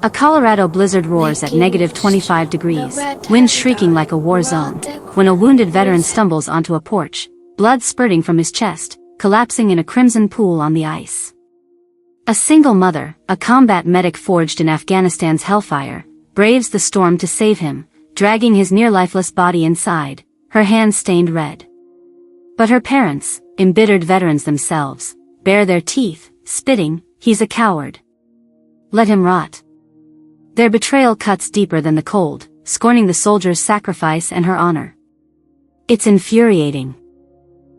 A Colorado blizzard roars at -25 degrees, wind shrieking like a war zone, when a wounded veteran stumbles onto a porch, blood spurting from his chest, collapsing in a crimson pool on the ice. A single mother, a combat medic forged in Afghanistan's hellfire, braves the storm to save him, dragging his near-lifeless body inside, her hands stained red. But her parents, embittered veterans themselves, bare their teeth, spitting, "He's a coward. Let him rot." Their betrayal cuts deeper than the cold, scorning the soldier's sacrifice and her honor. It's infuriating.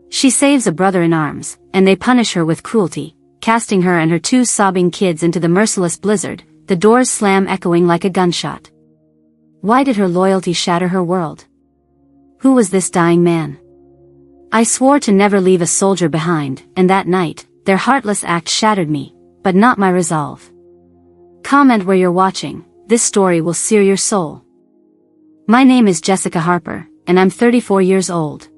She saves a brother in arms, and they punish her with cruelty, casting her and her two sobbing kids into the merciless blizzard, the doors slam echoing like a gunshot. Why did her loyalty shatter her world? Who was this dying man? I swore to never leave a soldier behind, and that night, their heartless act shattered me, but not my resolve. Comment where you're watching, this story will sear your soul. My name is Jessica Harper, and I'm 34 years old.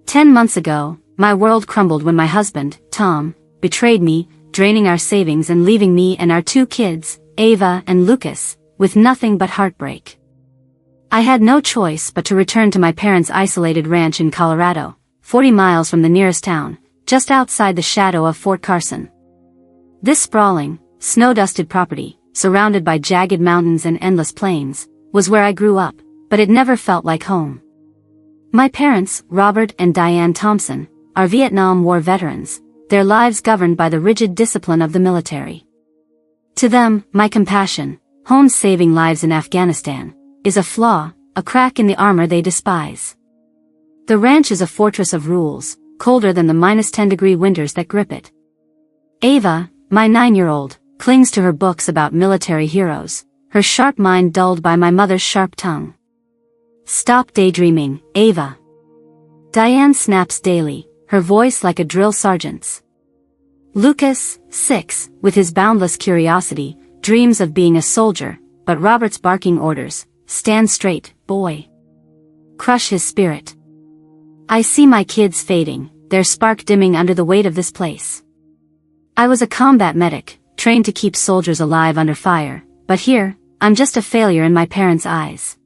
10 months ago, my world crumbled when my husband, Tom, betrayed me, draining our savings and leaving me and our two kids, Ava and Lucas, with nothing but heartbreak. I had no choice but to return to my parents' isolated ranch in Colorado, 40 miles from the nearest town, just outside the shadow of Fort Carson. This sprawling, snow-dusted property, surrounded by jagged mountains and endless plains, was where I grew up, but it never felt like home. My parents, Robert and Diane Thompson, are Vietnam War veterans, their lives governed by the rigid discipline of the military. To them, my compassion, home saving lives in Afghanistan, is a flaw, a crack in the armor they despise. The ranch is a fortress of rules, colder than the -10-degree winters that grip it. Ava, my 9-year-old, clings to her books about military heroes, her sharp mind dulled by my mother's sharp tongue. Stop daydreaming, Ava. Diane snaps daily, her voice like a drill sergeant's. Lucas, 6, with his boundless curiosity, dreams of being a soldier, but Robert's barking orders, "Stand straight, boy," crush his spirit. I see my kids fading, their spark dimming under the weight of this place. I was a combat medic, trained to keep soldiers alive under fire, but here, I'm just a failure in my parents' eyes.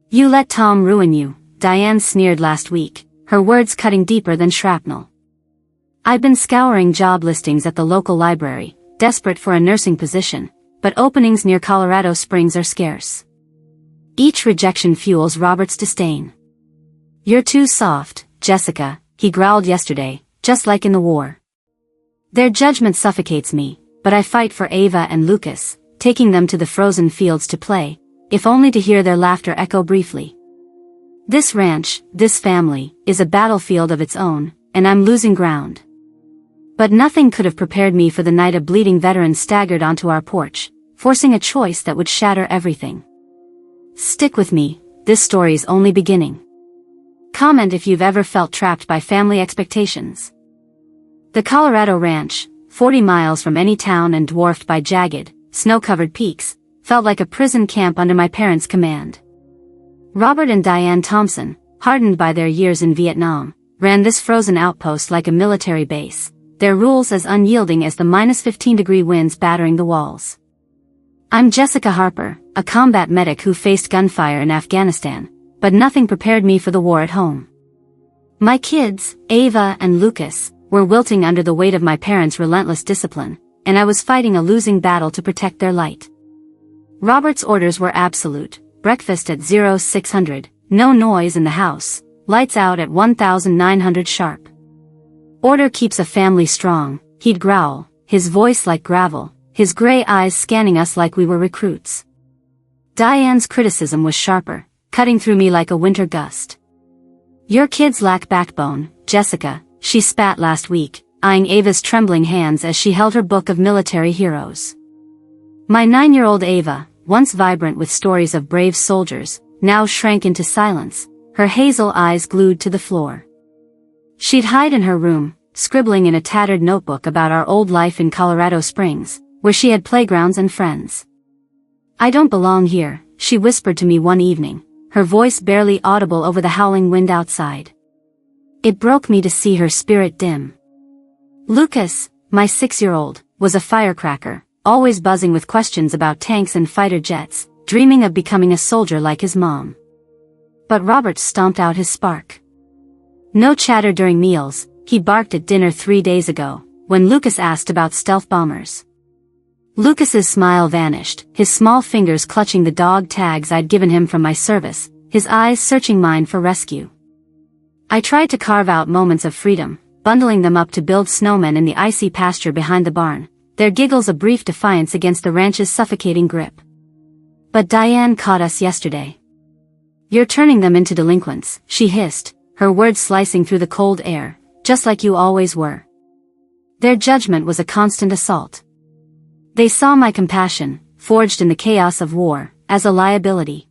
You let Tom ruin you, Diane sneered last week, her words cutting deeper than shrapnel. I've been scouring job listings at the local library, desperate for a nursing position, but openings near Colorado Springs are scarce. Each rejection fuels Robert's disdain. "You're too soft, Jessica," he growled yesterday, just like in the war. Their judgment suffocates me, but I fight for Ava and Lucas, taking them to the frozen fields to play, if only to hear their laughter echo briefly. This ranch, this family, is a battlefield of its own, and I'm losing ground. But nothing could have prepared me for the night a bleeding veteran staggered onto our porch, forcing a choice that would shatter everything. Stick with me, this story's only beginning. Comment if you've ever felt trapped by family expectations. The Colorado Ranch, 40 miles from any town and dwarfed by jagged, snow-covered peaks, felt like a prison camp under my parents' command. Robert and Diane Thompson, hardened by their years in Vietnam, ran this frozen outpost like a military base, their rules as unyielding as the -15-degree winds battering the walls. I'm Jessica Harper, a combat medic who faced gunfire in Afghanistan, but nothing prepared me for the war at home. My kids, Ava and Lucas, were wilting under the weight of my parents' relentless discipline, and I was fighting a losing battle to protect their light. Robert's orders were absolute: breakfast at 0600, no noise in the house, lights out at 1900 sharp. Order keeps a family strong, he'd growl, his voice like gravel, his gray eyes scanning us like we were recruits. Diane's criticism was sharper, cutting through me like a winter gust. "Your kids lack backbone, Jessica," she spat last week, eyeing Ava's trembling hands as she held her book of military heroes. My 9-year-old Ava, once vibrant with stories of brave soldiers, now shrank into silence, her hazel eyes glued to the floor. She'd hide in her room, scribbling in a tattered notebook about our old life in Colorado Springs, where she had playgrounds and friends. "I don't belong here," she whispered to me one evening, her voice barely audible over the howling wind outside. It broke me to see her spirit dim. Lucas, my 6-year-old, was a firecracker, always buzzing with questions about tanks and fighter jets, dreaming of becoming a soldier like his mom. But Robert stomped out his spark. No chatter during meals, he barked at dinner 3 days ago, when Lucas asked about stealth bombers. Lucas's smile vanished, his small fingers clutching the dog tags I'd given him from my service, his eyes searching mine for rescue. I tried to carve out moments of freedom, bundling them up to build snowmen in the icy pasture behind the barn, their giggles a brief defiance against the ranch's suffocating grip. But Diane caught us yesterday. "You're turning them into delinquents," she hissed, her words slicing through the cold air, "just like you always were." Their judgment was a constant assault. They saw my compassion, forged in the chaos of war, as a liability.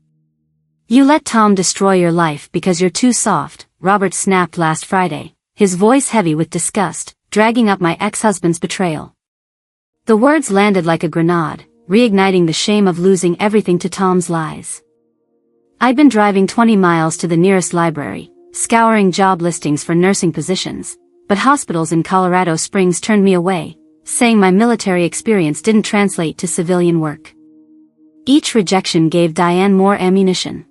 "You let Tom destroy your life because you're too soft," Robert snapped last Friday, his voice heavy with disgust, dragging up my ex-husband's betrayal. The words landed like a grenade, reigniting the shame of losing everything to Tom's lies. I'd been driving 20 miles to the nearest library, scouring job listings for nursing positions, but hospitals in Colorado Springs turned me away, saying my military experience didn't translate to civilian work. Each rejection gave Diane more ammunition.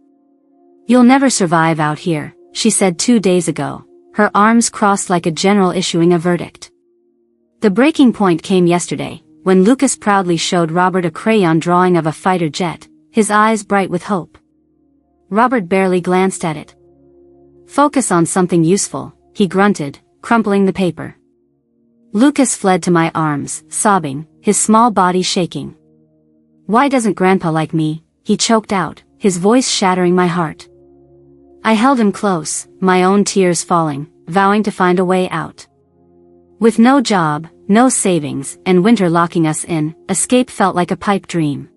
"You'll never survive out here," she said 2 days ago, her arms crossed like a general issuing a verdict. The breaking point came yesterday, when Lucas proudly showed Robert a crayon drawing of a fighter jet, his eyes bright with hope. Robert barely glanced at it. "Focus on something useful," he grunted, crumpling the paper. Lucas fled to my arms, sobbing, his small body shaking. "Why doesn't Grandpa like me?" he choked out, his voice shattering my heart. I held him close, my own tears falling, vowing to find a way out. With no job, no savings, and winter locking us in, escape felt like a pipe dream.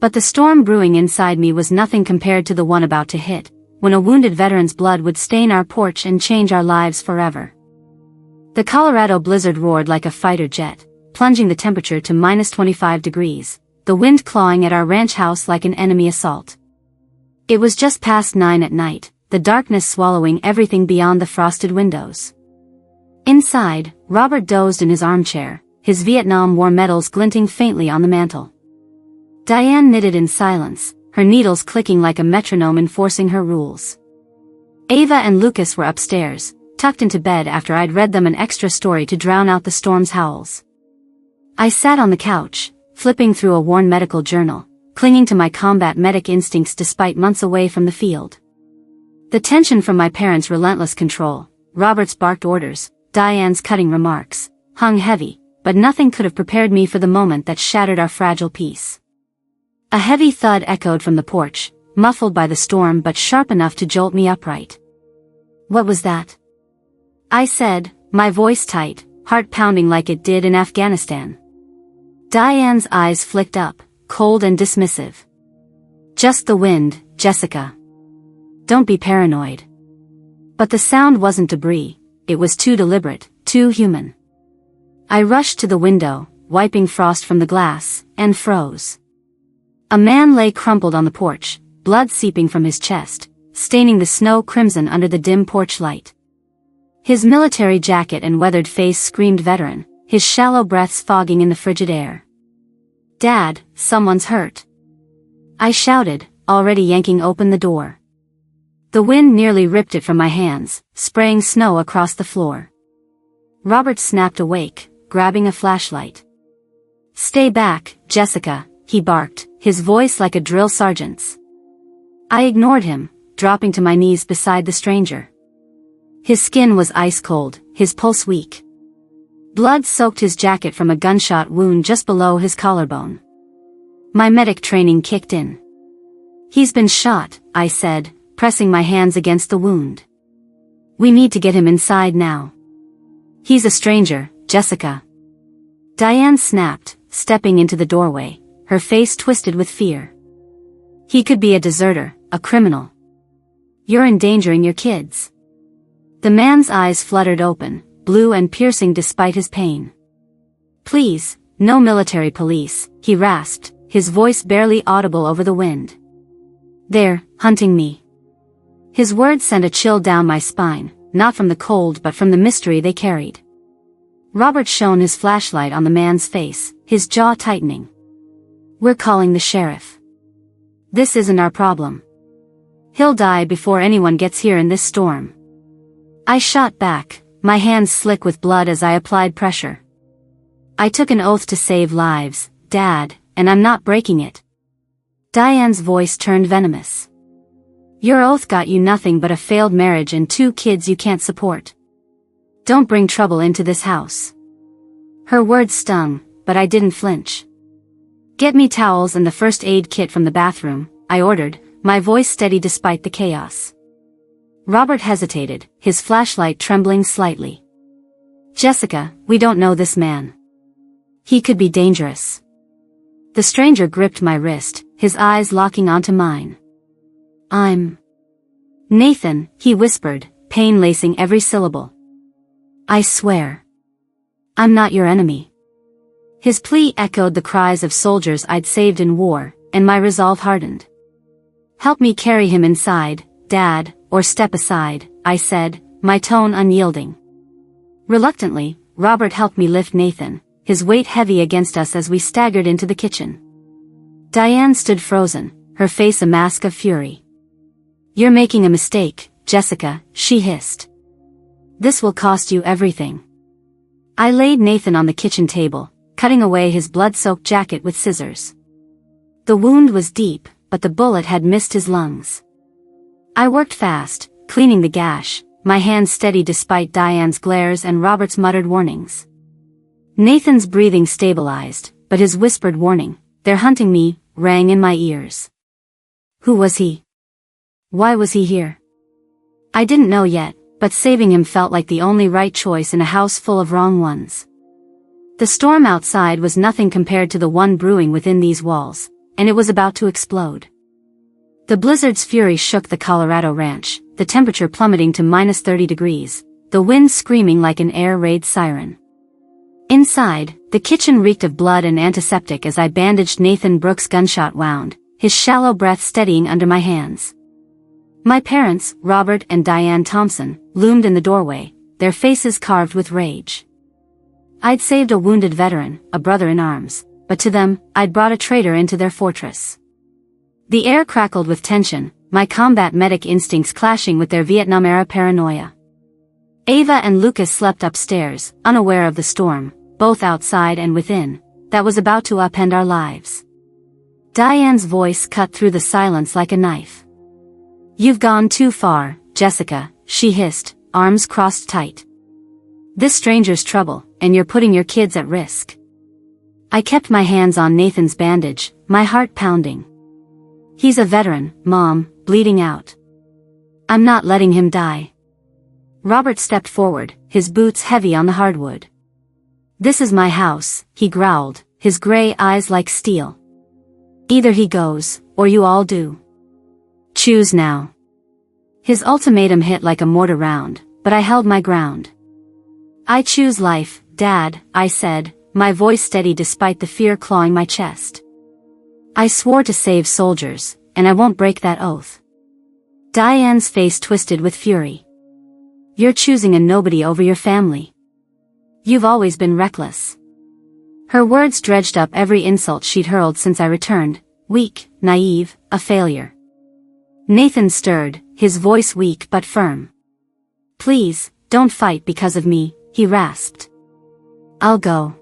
But the storm brewing inside me was nothing compared to the one about to hit, when a wounded veteran's blood would stain our porch and change our lives forever. The Colorado blizzard roared like a fighter jet, plunging the temperature to -25 degrees, the wind clawing at our ranch house like an enemy assault. It was just past 9 at night, the darkness swallowing everything beyond the frosted windows. Inside, Robert dozed in his armchair, his Vietnam War medals glinting faintly on the mantel. Diane knitted in silence, her needles clicking like a metronome enforcing her rules. Ava and Lucas were upstairs, tucked into bed after I'd read them an extra story to drown out the storm's howls. I sat on the couch, flipping through a worn medical journal, clinging to my combat medic instincts despite months away from the field. The tension from my parents' relentless control, Robert's barked orders, Diane's cutting remarks, hung heavy, but nothing could have prepared me for the moment that shattered our fragile peace. A heavy thud echoed from the porch, muffled by the storm but sharp enough to jolt me upright. "What was that?" I said, my voice tight, heart pounding like it did in Afghanistan. Diane's eyes flicked up, cold and dismissive. "Just the wind, Jessica. Don't be paranoid." But the sound wasn't debris, it was too deliberate, too human. I rushed to the window, wiping frost from the glass, and froze. A man lay crumpled on the porch, blood seeping from his chest, staining the snow crimson under the dim porch light. His military jacket and weathered face screamed veteran, his shallow breaths fogging in the frigid air. "Dad, someone's hurt," I shouted, already yanking open the door. The wind nearly ripped it from my hands, spraying snow across the floor. Robert snapped awake, grabbing a flashlight. "Stay back, Jessica," he barked, his voice like a drill sergeant's. I ignored him, dropping to my knees beside the stranger. His skin was ice cold, his pulse weak. Blood soaked his jacket from a gunshot wound just below his collarbone. My medic training kicked in. "He's been shot," I said, pressing my hands against the wound. "We need to get him inside now." "He's a stranger, Jessica." Diane snapped, stepping into the doorway, her face twisted with fear. "He could be a deserter, a criminal. You're endangering your kids." The man's eyes fluttered open, blue and piercing despite his pain. "Please, no military police," he rasped, his voice barely audible over the wind. "They're hunting me." His words sent a chill down my spine, not from the cold but from the mystery they carried. Robert shone his flashlight on the man's face, his jaw tightening. "We're calling the sheriff. This isn't our problem. He'll die before anyone gets here in this storm." I shot back, my hands slick with blood as I applied pressure. "I took an oath to save lives, Dad, and I'm not breaking it." Diane's voice turned venomous. "Your oath got you nothing but a failed marriage and 2 kids you can't support. Don't bring trouble into this house." Her words stung, but I didn't flinch. "Get me towels and the first aid kit from the bathroom," I ordered, my voice steady despite the chaos. Robert hesitated, his flashlight trembling slightly. "Jessica, we don't know this man. He could be dangerous." The stranger gripped my wrist, his eyes locking onto mine. "I'm Nathan," he whispered, pain lacing every syllable. "I swear. I'm not your enemy." His plea echoed the cries of soldiers I'd saved in war, and my resolve hardened. "Help me carry him inside, Dad, or step aside," I said, my tone unyielding. Reluctantly, Robert helped me lift Nathan, his weight heavy against us as we staggered into the kitchen. Diane stood frozen, her face a mask of fury. "You're making a mistake, Jessica," she hissed. "This will cost you everything." I laid Nathan on the kitchen table, cutting away his blood-soaked jacket with scissors. The wound was deep, but the bullet had missed his lungs. I worked fast, cleaning the gash, my hands steady despite Diane's glares and Robert's muttered warnings. Nathan's breathing stabilized, but his whispered warning, "They're hunting me," rang in my ears. Who was he? Why was he here? I didn't know yet, but saving him felt like the only right choice in a house full of wrong ones. The storm outside was nothing compared to the one brewing within these walls, and it was about to explode. The blizzard's fury shook the Colorado ranch, the temperature plummeting to -30 degrees, the wind screaming like an air raid siren. Inside, the kitchen reeked of blood and antiseptic as I bandaged Nathan Brooks' gunshot wound, his shallow breath steadying under my hands. My parents, Robert and Diane Thompson, loomed in the doorway, their faces carved with rage. I'd saved a wounded veteran, a brother in arms, but to them, I'd brought a traitor into their fortress. The air crackled with tension, my combat medic instincts clashing with their Vietnam-era paranoia. Ava and Lucas slept upstairs, unaware of the storm, both outside and within, that was about to upend our lives. Diane's voice cut through the silence like a knife. "You've gone too far, Jessica," she hissed, arms crossed tight. "This stranger's trouble, and you're putting your kids at risk." I kept my hands on Nathan's bandage, my heart pounding. "He's a veteran, Mom, bleeding out. I'm not letting him die." Robert stepped forward, his boots heavy on the hardwood. "This is my house," he growled, his gray eyes like steel. "Either he goes, or you all do. Choose now." His ultimatum hit like a mortar round, but I held my ground. "I choose life, Dad," I said, my voice steady despite the fear clawing my chest. "I swore to save soldiers, and I won't break that oath." Diane's face twisted with fury. "You're choosing a nobody over your family. You've always been reckless." Her words dredged up every insult she'd hurled since I returned, weak, naive, a failure. Nathan stirred, his voice weak but firm. "Please, don't fight because of me," he rasped. "I'll go."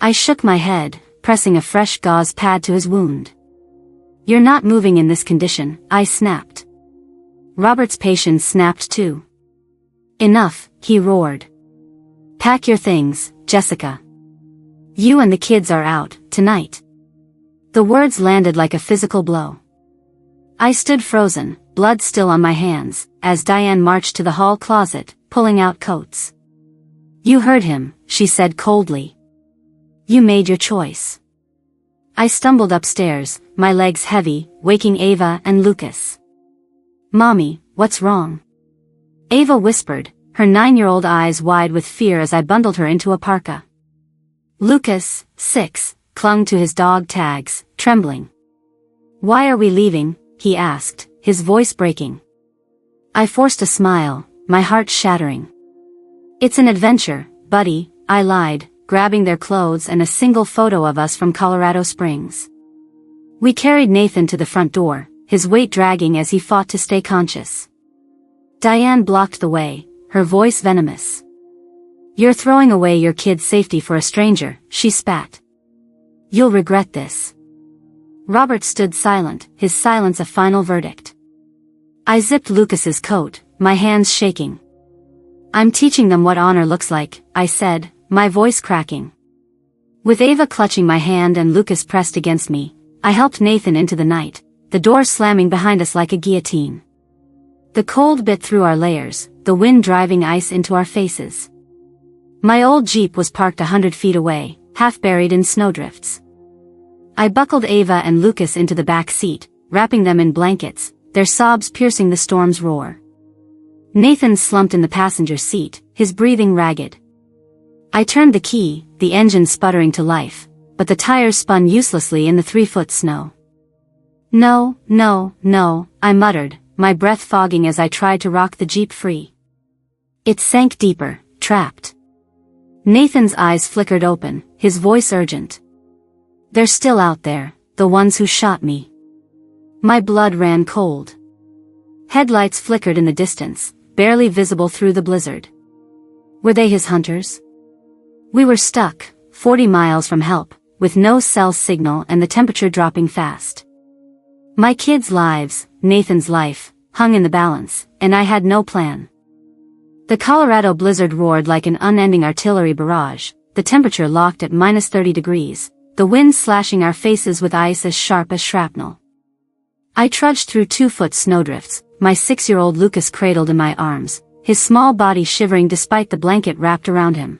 I shook my head, pressing a fresh gauze pad to his wound. "You're not moving in this condition," I snapped. Robert's patience snapped too. "Enough," he roared. "Pack your things, Jessica. You and the kids are out, tonight." The words landed like a physical blow. I stood frozen, blood still on my hands, as Diane marched to the hall closet, pulling out coats. "You heard him," she said coldly. "You made your choice." I stumbled upstairs, my legs heavy, waking Ava and Lucas. "Mommy, what's wrong?" Ava whispered, her 9-year-old eyes wide with fear as I bundled her into a parka. Lucas, 6, clung to his dog tags, trembling. "Why are we leaving?" he asked, his voice breaking. I forced a smile, my heart shattering. "It's an adventure, buddy," I lied, grabbing their clothes and a single photo of us from Colorado Springs. We carried Nathan to the front door, his weight dragging as he fought to stay conscious. Diane blocked the way, her voice venomous. "You're throwing away your kid's safety for a stranger," she spat. "You'll regret this." Robert stood silent, his silence a final verdict. I zipped Lucas's coat, my hands shaking. "I'm teaching them what honor looks like," I said, my voice cracking. With Ava clutching my hand and Lucas pressed against me, I helped Nathan into the night, the door slamming behind us like a guillotine. The cold bit through our layers, the wind driving ice into our faces. My old Jeep was parked 100 feet away, half buried in snowdrifts. I buckled Ava and Lucas into the back seat, wrapping them in blankets, their sobs piercing the storm's roar. Nathan slumped in the passenger seat, his breathing ragged. I turned the key, the engine sputtering to life, but the tires spun uselessly in the 3-foot snow. "No, no, no," I muttered, my breath fogging as I tried to rock the Jeep free. It sank deeper, trapped. Nathan's eyes flickered open, his voice urgent. "They're still out there, the ones who shot me." My blood ran cold. Headlights flickered in the distance, barely visible through the blizzard. Were they his hunters? We were stuck, 40 miles from help, with no cell signal and the temperature dropping fast. My kids' lives, Nathan's life, hung in the balance, and I had no plan. The Colorado blizzard roared like an unending artillery barrage, the temperature locked at -30 degrees, the wind slashing our faces with ice as sharp as shrapnel. I trudged through 2-foot snowdrifts, my 6-year-old Lucas cradled in my arms, his small body shivering despite the blanket wrapped around him.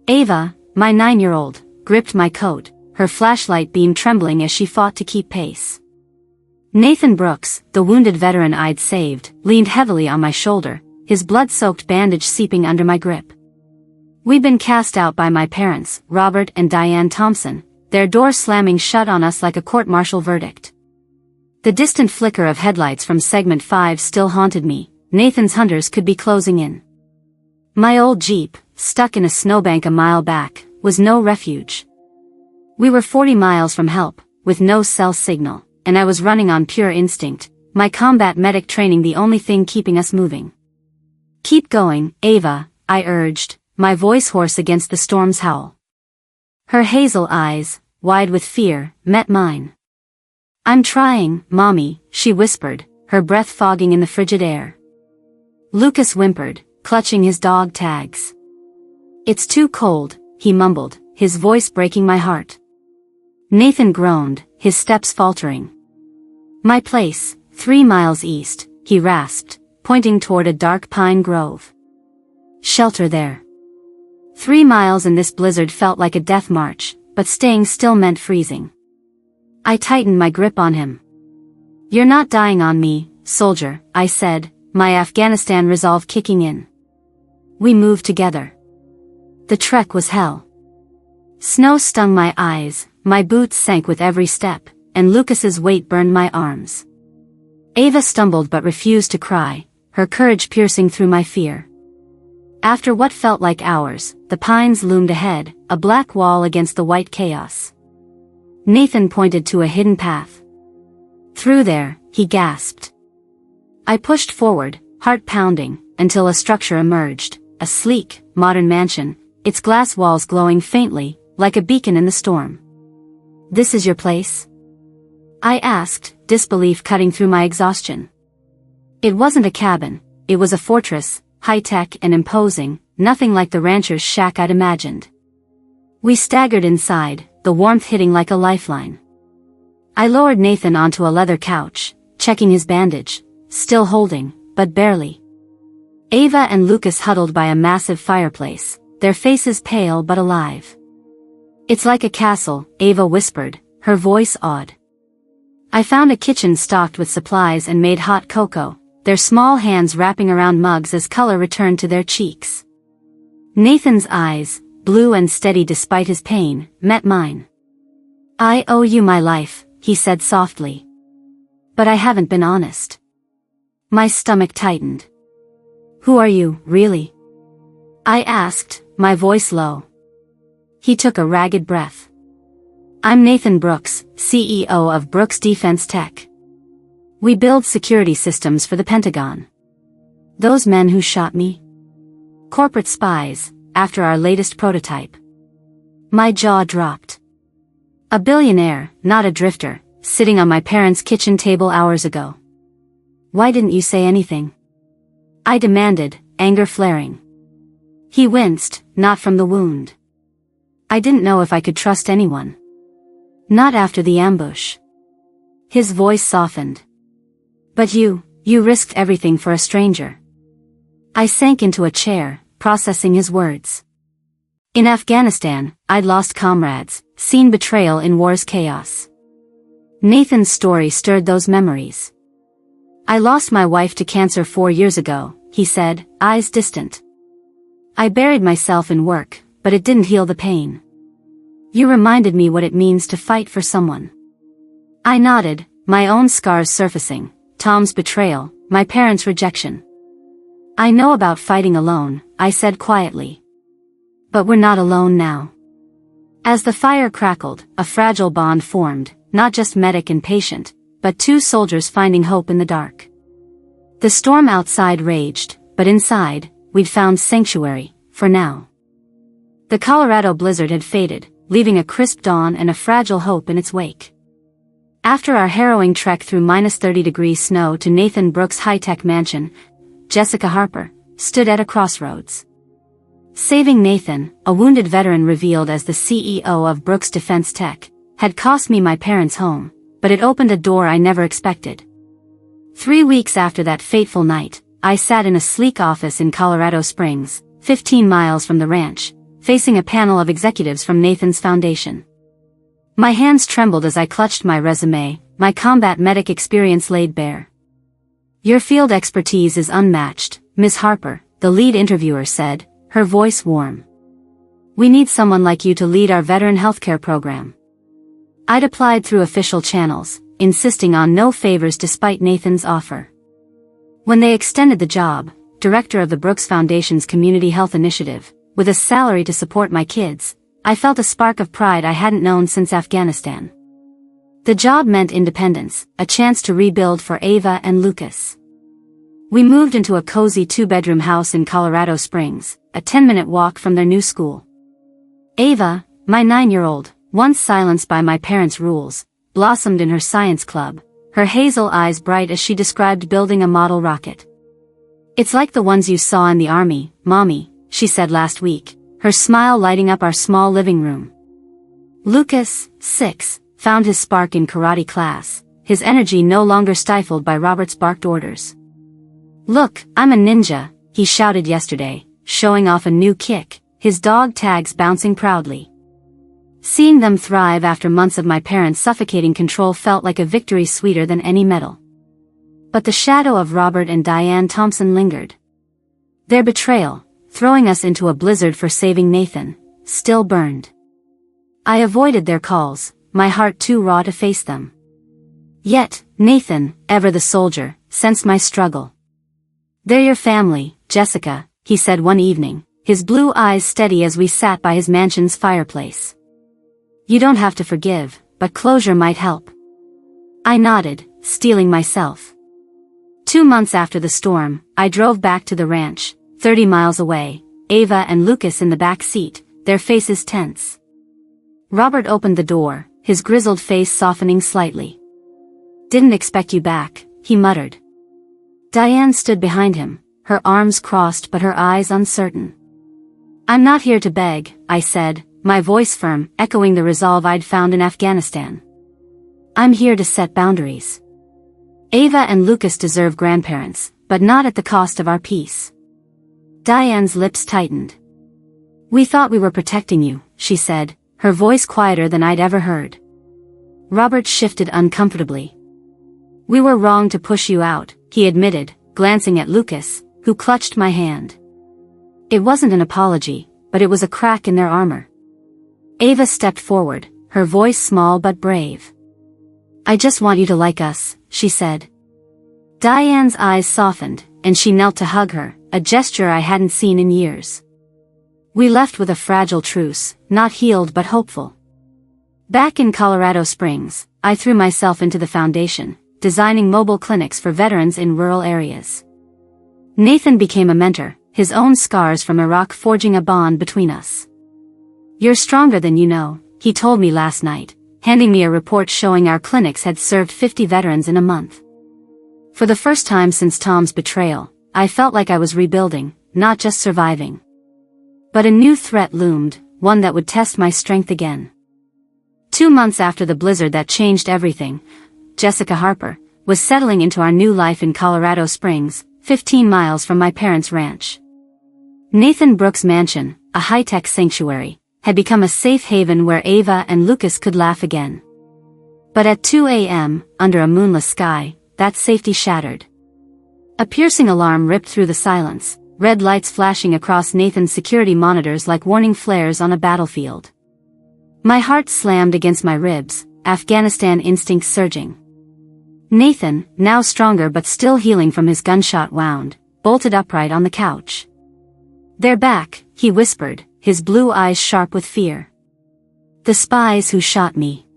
Ava, my 9-year-old, gripped my coat, her flashlight beam trembling as she fought to keep pace. Nathan Brooks, the wounded veteran I'd saved, leaned heavily on my shoulder, his blood-soaked bandage seeping under my grip. We'd been cast out by my parents, Robert and Diane Thompson, their door slamming shut on us like a court-martial verdict. The distant flicker of headlights from Segment 5 still haunted me. Nathan's hunters could be closing in. My old Jeep, stuck in a snowbank a mile back, was no refuge. We were 40 miles from help, with no cell signal, and I was running on pure instinct, my combat medic training the only thing keeping us moving. "Keep going, Ava," I urged, my voice hoarse against the storm's howl. Her hazel eyes, wide with fear, met mine. "I'm trying, Mommy," she whispered, her breath fogging in the frigid air. Lucas whimpered, clutching his dog tags. "It's too cold," he mumbled, his voice breaking my heart. Nathan groaned, his steps faltering. "My place, 3 miles east," he rasped, pointing toward a dark pine grove. "Shelter there." 3 miles in this blizzard felt like a death march, but staying still meant freezing. I tightened my grip on him. "You're not dying on me, soldier," I said, my Afghanistan resolve kicking in. We moved together. The trek was hell. Snow stung my eyes, my boots sank with every step, and Lucas's weight burned my arms. Ava stumbled but refused to cry, her courage piercing through my fear. After what felt like hours, the pines loomed ahead, a black wall against the white chaos. Nathan pointed to a hidden path. "Through there," he gasped. I pushed forward, heart pounding, until a structure emerged, a sleek, modern mansion, its glass walls glowing faintly, like a beacon in the storm. "This is your place?" I asked, disbelief cutting through my exhaustion. It wasn't a cabin, it was a fortress, high-tech and imposing, nothing like the rancher's shack I'd imagined. We staggered inside, the warmth hitting like a lifeline. I lowered Nathan onto a leather couch, checking his bandage, still holding, but barely. Ava and Lucas huddled by a massive fireplace, their faces pale but alive. "It's like a castle," Ava whispered, her voice awed. I found a kitchen stocked with supplies and made hot cocoa, their small hands wrapping around mugs as color returned to their cheeks. Nathan's eyes, blue and steady despite his pain, met mine. "I owe you my life," he said softly. "But I haven't been honest." My stomach tightened. "Who are you, really?" I asked, my voice low. He took a ragged breath. I'm Nathan Brooks, CEO of Brooks Defense Tech. We build security systems for the Pentagon. Those men who shot me? Corporate spies, after our latest prototype. My jaw dropped. A billionaire, not a drifter, sitting on my parents' kitchen table hours ago. Why didn't you say anything? I demanded, anger flaring. He winced, not from the wound. I didn't know if I could trust anyone. Not after the ambush. His voice softened. But you risked everything for a stranger. I sank into a chair, processing his words. In Afghanistan, I'd lost comrades, seen betrayal in war's chaos. Nathan's story stirred those memories. I lost my wife to cancer 4 years ago, he said, eyes distant. I buried myself in work, but it didn't heal the pain. You reminded me what it means to fight for someone. I nodded, my own scars surfacing, Tom's betrayal, my parents' rejection. I know about fighting alone, I said quietly. But we're not alone now. As the fire crackled, a fragile bond formed, not just medic and patient, but two soldiers finding hope in the dark. The storm outside raged, but inside, we'd found sanctuary, for now. The Colorado blizzard had faded, leaving a crisp dawn and a fragile hope in its wake. After our harrowing trek through -30-degree snow to Nathan Brooks' high-tech mansion, Jessica Harper stood at a crossroads. Saving Nathan, a wounded veteran revealed as the CEO of Brooks Defense Tech, had cost me my parents' home, but it opened a door I never expected. 3 weeks after that fateful night, I sat in a sleek office in Colorado Springs, 15 miles from the ranch, facing a panel of executives from Nathan's foundation. My hands trembled as I clutched my resume, my combat medic experience laid bare. Your field expertise is unmatched, Ms. Harper, the lead interviewer said, her voice warm. We need someone like you to lead our veteran healthcare program. I'd applied through official channels, insisting on no favors despite Nathan's offer. When they extended the job, director of the Brooks Foundation's Community Health Initiative, with a salary to support my kids, I felt a spark of pride I hadn't known since Afghanistan. The job meant independence, a chance to rebuild for Ava and Lucas. We moved into a cozy 2-bedroom house in Colorado Springs, a 10-minute walk from their new school. Ava, my 9-year-old, once silenced by my parents' rules, blossomed in her science club, her hazel eyes bright as she described building a model rocket. It's like the ones you saw in the army, Mommy, she said last week, her smile lighting up our small living room. Lucas, 6, found his spark in karate class, his energy no longer stifled by Robert's barked orders. Look, I'm a ninja, he shouted yesterday, showing off a new kick, his dog tags bouncing proudly. Seeing them thrive after months of my parents' suffocating control felt like a victory sweeter than any medal. But the shadow of Robert and Diane Thompson lingered. Their betrayal, throwing us into a blizzard for saving Nathan, still burned. I avoided their calls, my heart too raw to face them. Yet, Nathan, ever the soldier, sensed my struggle. They're your family, Jessica, he said one evening, his blue eyes steady as we sat by his mansion's fireplace. You don't have to forgive, but closure might help. I nodded, steeling myself. 2 months after the storm, I drove back to the ranch, 30 miles away, Ava and Lucas in the back seat, their faces tense. Robert opened the door, his grizzled face softening slightly. Didn't expect you back, he muttered. Diane stood behind him, her arms crossed but her eyes uncertain. I'm not here to beg, I said, my voice firm, echoing the resolve I'd found in Afghanistan. I'm here to set boundaries. Ava and Lucas deserve grandparents, but not at the cost of our peace. Diane's lips tightened. We thought we were protecting you, she said, her voice quieter than I'd ever heard. Robert shifted uncomfortably. We were wrong to push you out, he admitted, glancing at Lucas, who clutched my hand. It wasn't an apology, but it was a crack in their armor. Ava stepped forward, her voice small but brave. I just want you to like us, she said. Diane's eyes softened, and she knelt to hug her, a gesture I hadn't seen in years. We left with a fragile truce, not healed but hopeful. Back in Colorado Springs, I threw myself into the foundation, designing mobile clinics for veterans in rural areas. Nathan became a mentor, his own scars from Iraq forging a bond between us. "You're stronger than you know," he told me last night, handing me a report showing our clinics had served 50 veterans in a month. For the first time since Tom's betrayal, I felt like I was rebuilding, not just surviving. But a new threat loomed, one that would test my strength again. 2 months after the blizzard that changed everything, Jessica Harper was settling into our new life in Colorado Springs, 15 miles from my parents' ranch. Nathan Brooks' mansion, a high-tech sanctuary, had become a safe haven where Ava and Lucas could laugh again. But at 2 a.m., under a moonless sky, that safety shattered. A piercing alarm ripped through the silence, red lights flashing across Nathan's security monitors like warning flares on a battlefield. My heart slammed against my ribs, Afghanistan instincts surging. Nathan, now stronger but still healing from his gunshot wound, bolted upright on the couch. "They're back," he whispered, his blue eyes sharp with fear. "The spies who shot me."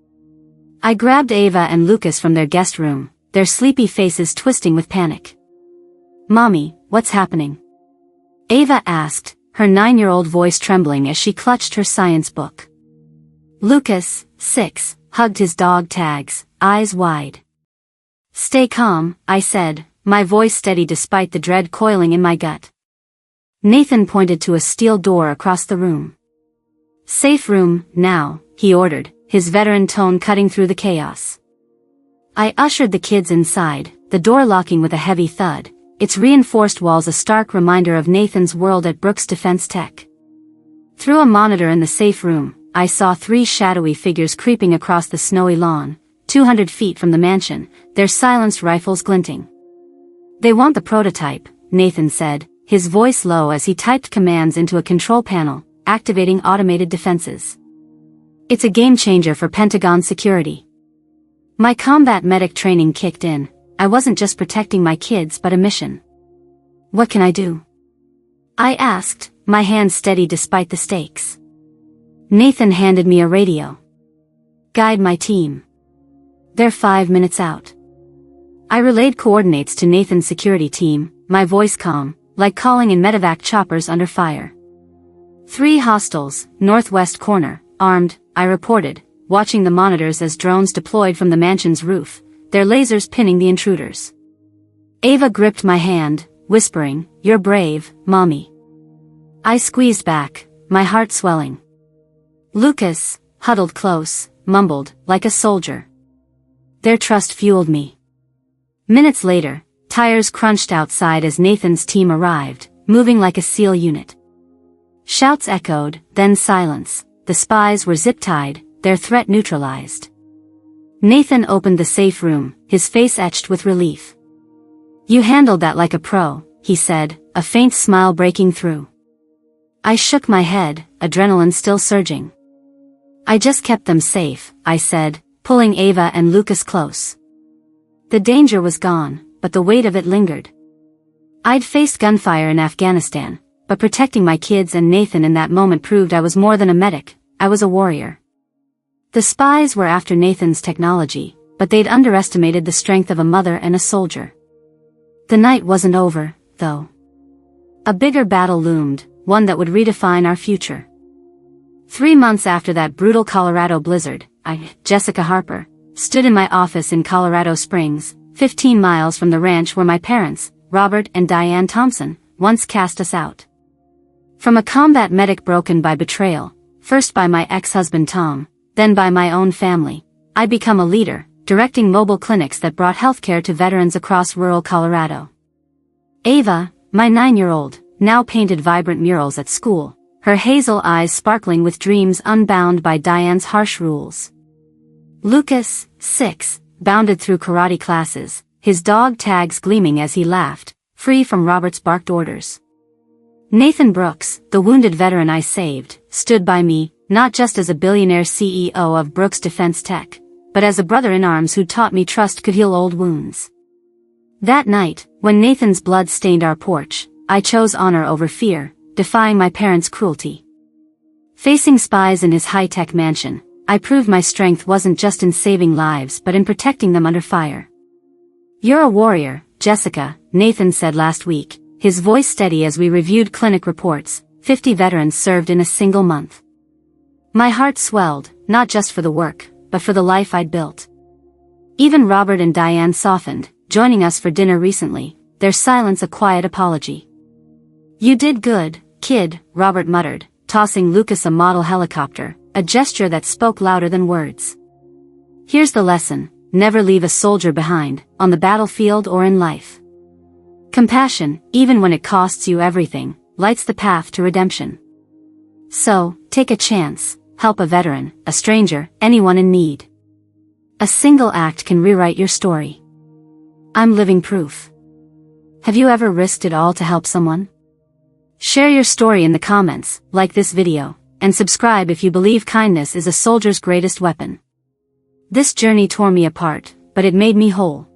I grabbed Ava and Lucas from their guest room, their sleepy faces twisting with panic. "Mommy, what's happening?" Ava asked, her 9-year-old voice trembling as she clutched her science book. Lucas, 6, hugged his dog Tags, eyes wide. "Stay calm," I said, my voice steady despite the dread coiling in my gut. Nathan pointed to a steel door across the room. "Safe room, now," he ordered, his veteran tone cutting through the chaos. I ushered the kids inside, the door locking with a heavy thud, its reinforced walls a stark reminder of Nathan's world at Brooks Defense Tech. Through a monitor in the safe room, I saw 3 shadowy figures creeping across the snowy lawn, 200 feet from the mansion, their silenced rifles glinting. "They want the prototype," Nathan said, his voice low as he typed commands into a control panel, activating automated defenses. "It's a game-changer for Pentagon security." My combat medic training kicked in. I wasn't just protecting my kids but a mission. "What can I do?" I asked, my hand steady despite the stakes. Nathan handed me a radio. "Guide my team. They're 5 minutes out." I relayed coordinates to Nathan's security team, my voice calm, like calling in medevac choppers under fire. 3 hostiles, northwest corner, armed, I reported, watching the monitors as drones deployed from the mansion's roof, their lasers pinning the intruders. Ava gripped my hand, whispering, "You're brave, Mommy." I squeezed back, my heart swelling. Lucas, huddled close, mumbled, like a soldier. Their trust fueled me. Minutes later, tires crunched outside as Nathan's team arrived, moving like a SEAL unit. Shouts echoed, then silence. The spies were zip-tied, their threat neutralized. Nathan opened the safe room, his face etched with relief. "You handled that like a pro," he said, a faint smile breaking through. I shook my head, adrenaline still surging. "I just kept them safe," I said, pulling Ava and Lucas close. The danger was gone, but the weight of it lingered. I'd faced gunfire in Afghanistan, but protecting my kids and Nathan in that moment proved I was more than a medic, I was a warrior. The spies were after Nathan's technology, but they'd underestimated the strength of a mother and a soldier. The night wasn't over, though. A bigger battle loomed, one that would redefine our future. 3 months after that brutal Colorado blizzard, I, Jessica Harper, stood in my office in Colorado Springs, 15 miles from the ranch where my parents, Robert and Diane Thompson, once cast us out. From a combat medic broken by betrayal, first by my ex-husband Tom, then by my own family, I'd become a leader, directing mobile clinics that brought healthcare to veterans across rural Colorado. Ava, my 9-year-old, now painted vibrant murals at school, her hazel eyes sparkling with dreams unbound by Diane's harsh rules. Lucas, 6, bounded through karate classes, his dog Tags gleaming as he laughed, free from Robert's barked orders. Nathan Brooks, the wounded veteran I saved, stood by me, not just as a billionaire CEO of Brooks Defense Tech, but as a brother-in-arms who taught me trust could heal old wounds. That night, when Nathan's blood stained our porch, I chose honor over fear, defying my parents' cruelty. Facing spies in his high-tech mansion, I proved my strength wasn't just in saving lives but in protecting them under fire. "You're a warrior, Jessica," Nathan said last week, his voice steady as we reviewed clinic reports. 50 veterans served in a single month. My heart swelled, not just for the work, but for the life I'd built. Even Robert and Diane softened, joining us for dinner recently, their silence a quiet apology. "You did good, kid," Robert muttered, tossing Lucas a model helicopter, a gesture that spoke louder than words. "Here's the lesson: never leave a soldier behind, on the battlefield or in life. Compassion, even when it costs you everything, lights the path to redemption. So, take a chance, help a veteran, a stranger, anyone in need. A single act can rewrite your story. I'm living proof." Have you ever risked it all to help someone? Share your story in the comments, like this video, and subscribe if you believe kindness is a soldier's greatest weapon. This journey tore me apart, but it made me whole.